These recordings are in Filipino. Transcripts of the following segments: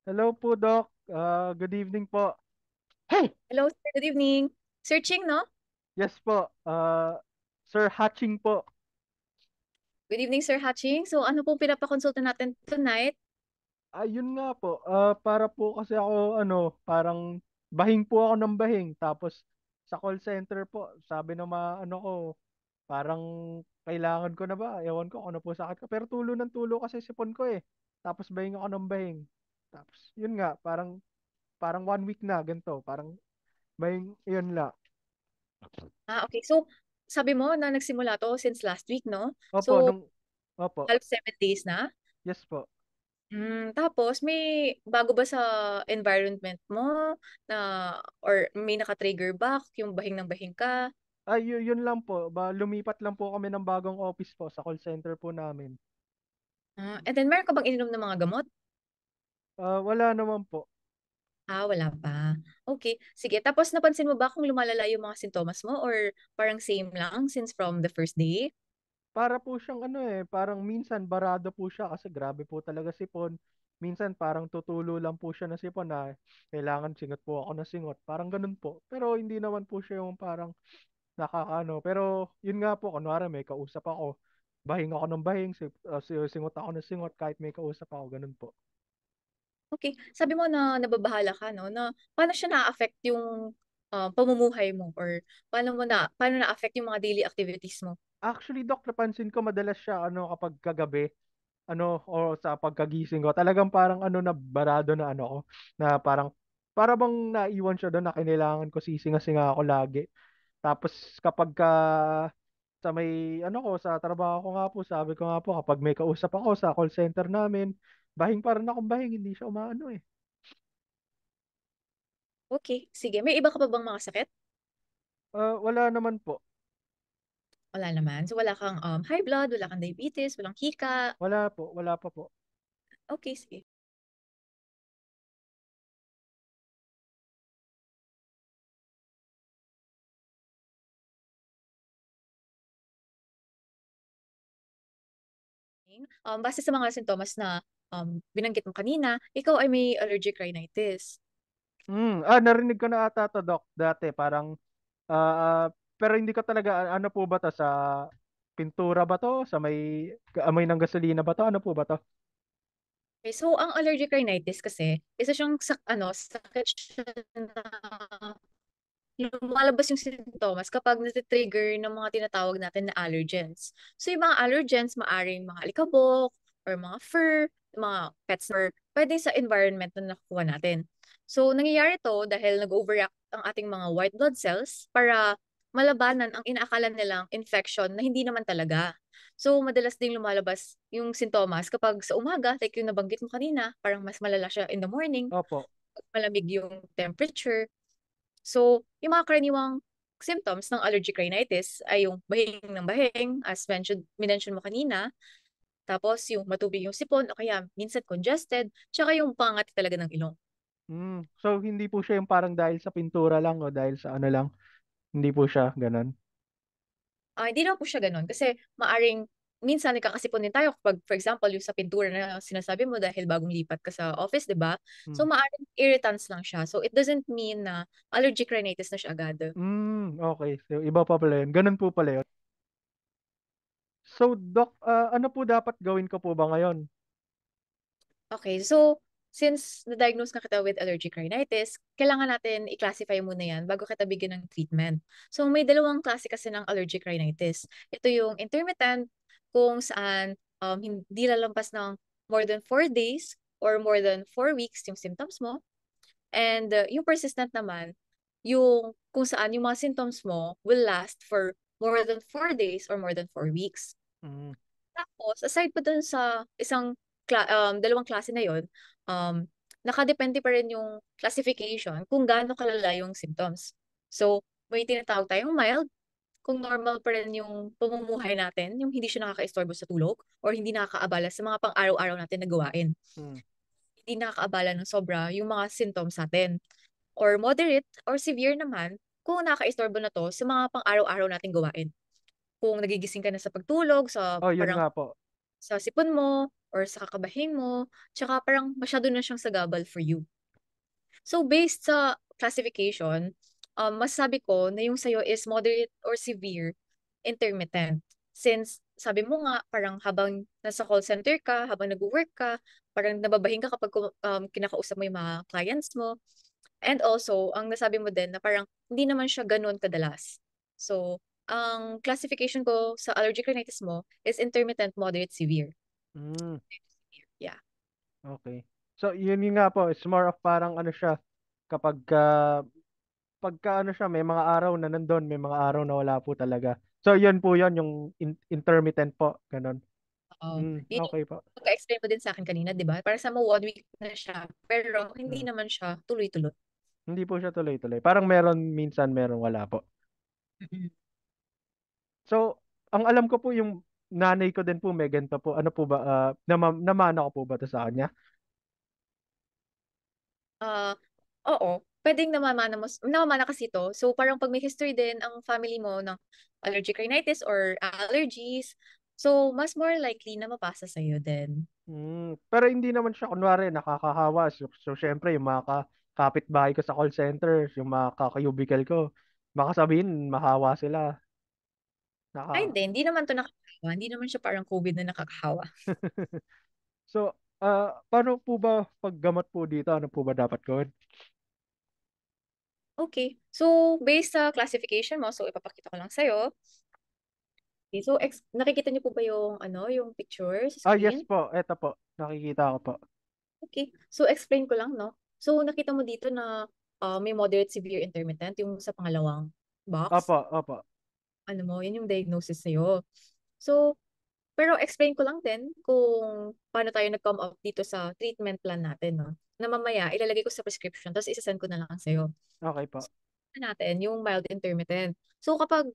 Hello po, Doc. Good evening po. Hey! Hello, sir. Good evening. Searching, no? Yes po. Sir Hatching po. Good evening, Sir Hatching. So, ano pong pinapakonsulta natin tonight? Ayun nga po. Para po kasi ako, parang bahing po ako ng bahing. Tapos sa call center po, sabi ng mga ko, parang kailangan ko na ba? Ewan ko kung ano po sakit ko. Pero tulo ng tulo kasi sipon ko eh. Tapos bahing ako ng bahing. Tapos, yun nga, parang 1 week na, ganito. Parang bahing, yun la. Okay. So, sabi mo na nagsimula to since last week, no? Opo, So, opo. halos 7 days na. Yes po. Tapos, may bago ba sa environment mo na or may naka-trigger back yung bahing ng bahing ka? Yun lang po. Lumipat lang po kami ng bagong office po sa call center po namin. And then, meron ka bang ininom ng mga gamot? Wala naman po. Wala pa. Okay. Sige. Tapos, napansin mo ba kung lumalala yung mga sintomas mo or parang same lang since from the first day? Para po siyang parang minsan barado po siya kasi grabe po talaga sipon. Minsan parang tutulo lang po siya na sipon na kailangan singot po ako na singot. Parang ganun po. Pero hindi naman po siya yung parang nakakaano. Pero yun nga po, kunwari may kausap ako. Bahing ako ng bahing, singot ako ng singot kahit may kausap ako. Ganun po. Okay. Sabi mo na nababahala ka, no? Na paano siya na-affect yung pamumuhay mo or paano na-affect yung mga daily activities mo? Actually, Doc, napansin ko madalas siya kapag kagabi. O sa pagkagising ko, talagang parang na barado na ko, na parang para bang naiwan siya doon na kailangan ko sisinga-singa ako lagi. Tapos kapag sa may ko sa trabaho ko nga po, sabi ko nga po kapag may kausap ako sa call center namin, bahing parang akong bahing, hindi siya umaano eh. Okay. Sige. May iba ka pa bang mga sakit? Wala naman po. Wala naman. So, wala kang high blood, wala kang diabetes, walang hika. Wala pa po. Okay, sige. Base sa mga sintomas na binanggit mo kanina, ikaw ay may allergic rhinitis. Narinig ko na ata to, Doc, dati parang pero hindi ko talaga ano po ba to sa pintura ba to? Sa may amoy ng gasolina ba to? Ano po ba to? Okay, so ang allergic rhinitis kasi, isa siyang sakit siya na lumalabas yung sintomas kapag natitrigger ng mga tinatawag natin na allergens. So yung mga allergens, maaring mga alikabok, or mga fur, mga pets fur, pwede sa environment na nakuha natin. So nangyayari to dahil nag-overreact ang ating mga white blood cells para malabanan ang inaakala nilang infection na hindi naman talaga. So madalas ding lumalabas yung sintomas kapag sa umaga, like yung nabanggit mo kanina, parang mas malala siya in the morning, Opo. malamig yung temperature. So, yung mga karaniwang symptoms ng allergic rhinitis ay yung bahing ng bahing, as minention mo kanina, tapos yung matubig yung sipon, o kaya minsan congested, tsaka yung pangat talaga ng ilong. So hindi po siya yung parang dahil sa pintura lang o dahil sa ano lang. Hindi po siya ganun. Hindi naman po siya ganun kasi maaring minsan nagkakasipon din tayo kapag, for example, yung sa pintura na sinasabi mo dahil bagong lipat ka sa office, di ba? Hmm. So, maaring irritants lang siya. So, it doesn't mean na allergic rhinitis na siya agad. Okay. So iba pa pala yun. Ganun po pala yun. So Doc, ano po dapat gawin ko po ba ngayon? Okay, so since na-diagnose na kita with allergic rhinitis, kailangan natin i-classify muna yan bago kita bigyan ng treatment. So may dalawang klase kasi ng allergic rhinitis. Ito yung intermittent, kung saan hindi lalampas ng more than 4 days or more than 4 weeks yung symptoms mo. And yung persistent naman, yung kung saan yung mga symptoms mo will last for more than 4 days or more than 4 weeks. Mm. Tapos, aside pa dun sa dalawang klase na yon, um, nakadepende pa rin yung classification kung gaano kalala yung symptoms. So, may tinatawag tayong mild, kung normal pa rin yung pamumuhay natin, yung hindi siya nakakaistorbo sa tulog or hindi nakakaabala sa mga pang-araw-araw natin na gawain. Mm. Hindi nakakaabala ng sobra yung mga symptoms natin. Or moderate or severe naman kung nakakaistorbo na to sa mga pang-araw-araw nating gawain. Kung nagigising ka na sa pagtulog, sa Oh, yun parang nga po. sa sipon mo, or sa kakabahin mo, tsaka parang masyado na siyang sagabal for you. So based sa classification, masasabi ko na yung sa'yo is moderate or severe intermittent. Since sabi mo nga, parang habang nasa call center ka, habang nag-work ka, parang nababahin ka kapag kinakausap mo yung mga clients mo. And also, ang nasabi mo din na parang hindi naman siya ganun kadalas. So, ang classification ko sa allergic rhinitis mo is intermittent, moderate, severe. Mm, Yeah. okay. So, yun nga po, it's more of parang ano siya, kapag pagka ano siya, may mga araw na nandun, may mga araw na wala po talaga. So, yun po yun, yung intermittent po, ganun. Yun yung Okay po. pagka-explain mo din sa akin kanina, di ba? Para sa mo 1 week na siya, pero hindi Mm. naman siya tuloy-tuloy. Hindi po siya tuloy-tuloy. Parang meron minsan, meron wala po. Mm-mm. So, ang alam ko po yung nanay ko din po, may ganito po. Ano po ba, namana ko po ba to sa kanya? Ah, oo, pwedeng namamana kasi to. So parang pag may history din ang family mo ng allergic rhinitis or allergies, so mas more likely na mapasa sa'yo din. Pero hindi naman siya, kunwari, nakakahawa. So syempre, yung mga kapitbahay ko sa call center, yung mga kakayubical ko, baka sabihin, mahawa sila. Ay, Naka... hindi naman to nakakahawa. Hindi naman siya parang COVID na nakakahawa. So, paano po ba paggamot po dito? Ano po ba dapat gawin? Okay, so based sa classification mo, so ipapakita ko lang sa'yo. Okay, so nakikita niyo po ba yung yung picture sa Yes screen? po. Eto po. Nakikita ko po. Okay. So, explain ko lang, no? So, nakita mo dito na may moderate, severe, intermittent, yung sa pangalawang box. Opo, opo. Ano mo, yun yung diagnosis sa'yo. So, pero explain ko lang din kung paano tayo nag-come up dito sa treatment plan natin, no? Na mamaya, ilalagay ko sa prescription, tapos isasend ko na lang sa'yo. Okay po. So, natin, yung mild intermittent. So, kapag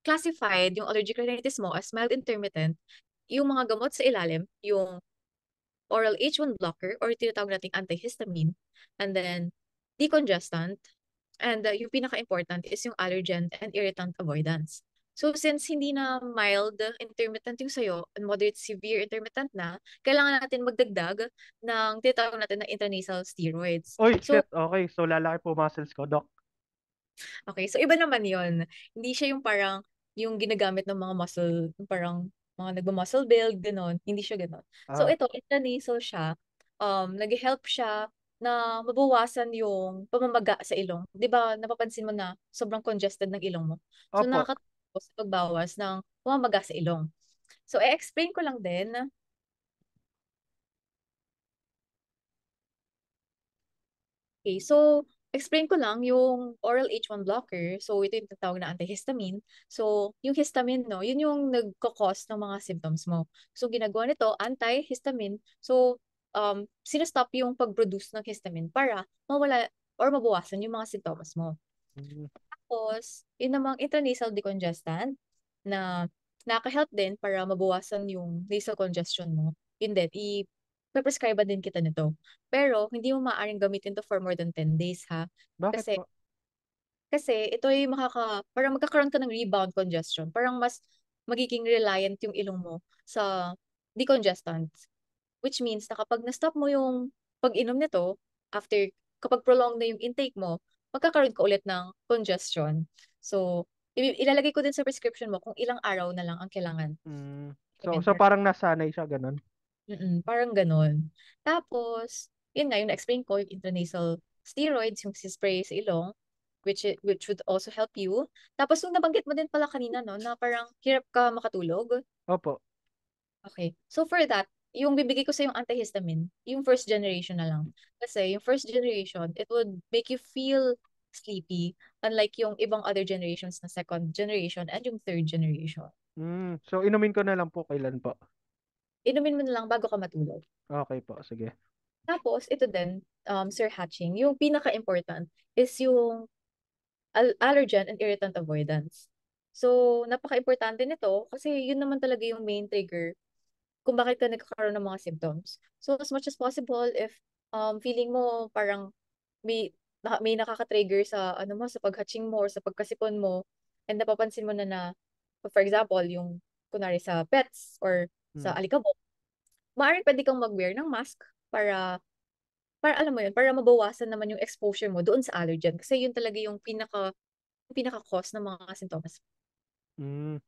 classified yung allergic rhinitis mo as mild intermittent, yung mga gamot sa ilalim, yung oral H1 blocker or tinatawag nating antihistamine, and then decongestant, and yung pinaka-important is yung allergen and irritant avoidance. So since hindi na mild intermittent yung sa'yo, and moderate severe intermittent na, kailangan natin magdagdag ng tinatawag natin na intranasal steroids. Uy, So, shit. Okay. So, lalaki po muscles ko, Doc. okay, so iba naman yon. Hindi siya yung parang yung ginagamit ng mga muscle, yung parang mga nagma-muscle build, gano'n. Hindi siya gano'n. So Ah, ito, intranasal siya. Nag-help siya na mabawasan yung pamamaga sa ilong. 'Di ba, napapansin mo na sobrang congested ng ilong mo. So opo. nakakatulong sa pagbawas ng pamamaga sa ilong. So i-explain ko lang din. Okay, so explain ko lang yung oral H1 blocker. So ito yung tatawag na antihistamine. So yung histamine, no, yun yung nagko-cause ng mga symptoms mo. So ginagawa nito, antihistamine. So sinastop yung pag-produce ng histamine para mawala or mabawasan yung mga sintomas mo. Mm, Tapos, yun namang intranasal decongestant na nakaka-help din para mabawasan yung nasal congestion mo. Yun din, i-prescribe din kita nito. Pero, hindi mo maaaring gamitin to for more than 10 days, ha? bakit Kasi, po? kasi ito ay parang magkakaroon ka ng rebound congestion. Parang mas magiging reliant yung ilong mo sa decongestant. Which means na kapag na-stop mo yung pag-inom nito, after, kapag prolong na yung intake mo, magkakaroon ka ulit ng congestion. So, ilalagay ko din sa prescription mo kung ilang araw na lang ang kailangan So, gawin so for. parang nasanay siya, ganun. Parang ganun. Tapos, yun nga, yung na-explain ko, yung intranasal steroids, yung spray sa ilong, which would also help you. Tapos, yung nabanggit mo din pala kanina, no, na parang hirap ka makatulog. Opo. Okay. So for that, yung bibigay ko sa yung antihistamine, yung first generation na lang. Kasi yung first generation, it would make you feel sleepy, unlike yung ibang other generations na second generation and yung third generation. So, inumin ko na lang po kailan po. Inumin mo na lang bago ka matulog. Okay po, sige. Tapos, ito din, Sir Hatching, yung pinaka-important is yung allergen and irritant avoidance. So, napaka-importante nito kasi yun naman talaga yung main trigger kung bakit ka nagkakaroon ng mga symptoms. So, as much as possible, if feeling mo parang may nakaka-trigger sa ano mo, sa paghatching mo or sa pagkasipon mo, and napapansin mo na for example, yung kunwari sa pets or sa Mm. alikabok, maaaring pwede kang mag-wear ng mask para alam mo yun, para mabawasan naman yung exposure mo doon sa allergen. Kasi yun talaga yung pinaka-cause ng mga sintomas. Mm,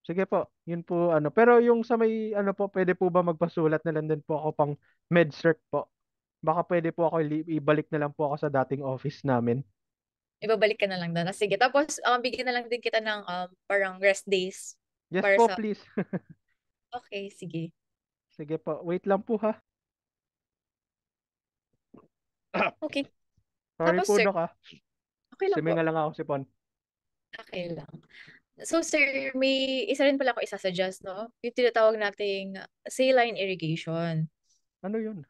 sige po, yun po ano. Pero yung sa may ano po, pwede po ba magpasulat na lang din po ako pang med-cert po? Baka pwede po ako ibalik na lang po ako sa dating office namin. Ibabalik ka na lang doon. Sige. Tapos, bigyan na lang din kita ng parang rest days Yes para po, sa... please. Okay, sige. Sige po, wait lang po ha. Okay. Sorry Tapos, po, sir, Dok ha. okay lang po. Siminga lang ako si Pon. Okay lang. So, sir, may isa rin pala ako isasuggest, no? Yung tinatawag nating saline irrigation. Ano yun?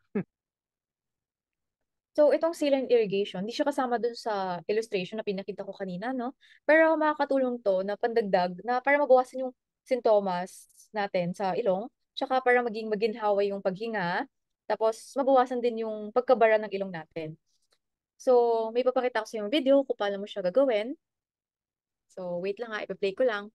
So, itong saline irrigation, hindi siya kasama dun sa illustration na pinakita ko kanina, no? Pero makakatulong to na pandagdag na para mabawasan yung sintomas natin sa ilong, tsaka para maging maginhawa yung paghinga, tapos mabawasan din yung pagkabara ng ilong natin. So, may papakita ko sa yung video kung paano mo siya gagawin. So, wait lang ha, ipa-play ko lang.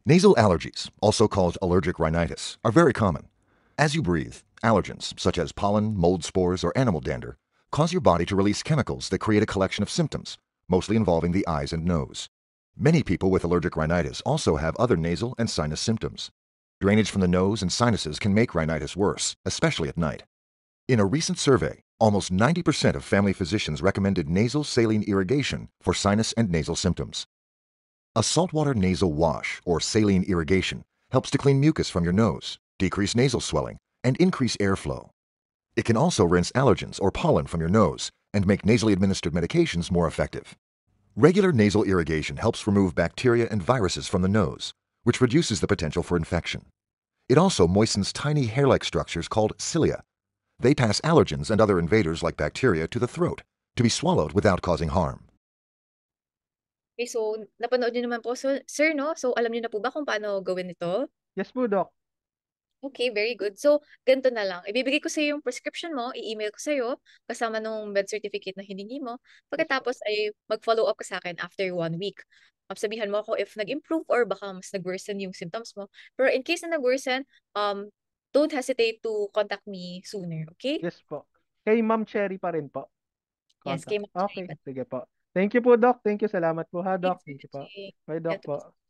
Nasal allergies, also called allergic rhinitis, are very common. As you breathe, allergens, such as pollen, mold spores, or animal dander, cause your body to release chemicals that create a collection of symptoms, mostly involving the eyes and nose. Many people with allergic rhinitis also have other nasal and sinus symptoms. Drainage from the nose and sinuses can make rhinitis worse, especially at night. In a recent survey, almost 90% of family physicians recommended nasal saline irrigation for sinus and nasal symptoms. A saltwater nasal wash, or saline irrigation, helps to clean mucus from your nose, decrease nasal swelling, and increase airflow. It can also rinse allergens or pollen from your nose and make nasally administered medications more effective. Regular nasal irrigation helps remove bacteria and viruses from the nose, which reduces the potential for infection. It also moistens tiny hair-like structures called cilia. They pass allergens and other invaders like bacteria to the throat, to be swallowed without causing harm. Okay, so napanood niyo naman po, so, sir, no? So, alam niyo na po ba kung paano gawin ito? Yes po, Doc. Okay, very good. So, ganito na lang. Ibibigay ko sa yung prescription mo, i-email ko sa iyo kasama nung med certificate na hiningi mo. Yes po. Pagkatapos ay mag-follow up ka sa akin after 1 week. Sabihan mo ako if nag-improve or baka mas nag-worsen yung symptoms mo. Pero in case na nag-worsen, don't hesitate to contact me sooner, okay? Yes po. Kay Ma'am Cherry pa rin po. Yes, Contact. kay Ma'am Okay, Cherry. sige po. Thank you po, Doc. Thank you. Salamat po ha, Thanks, Doc. Sir Thank you po. Jay. Bye, Doc Ganito po. po.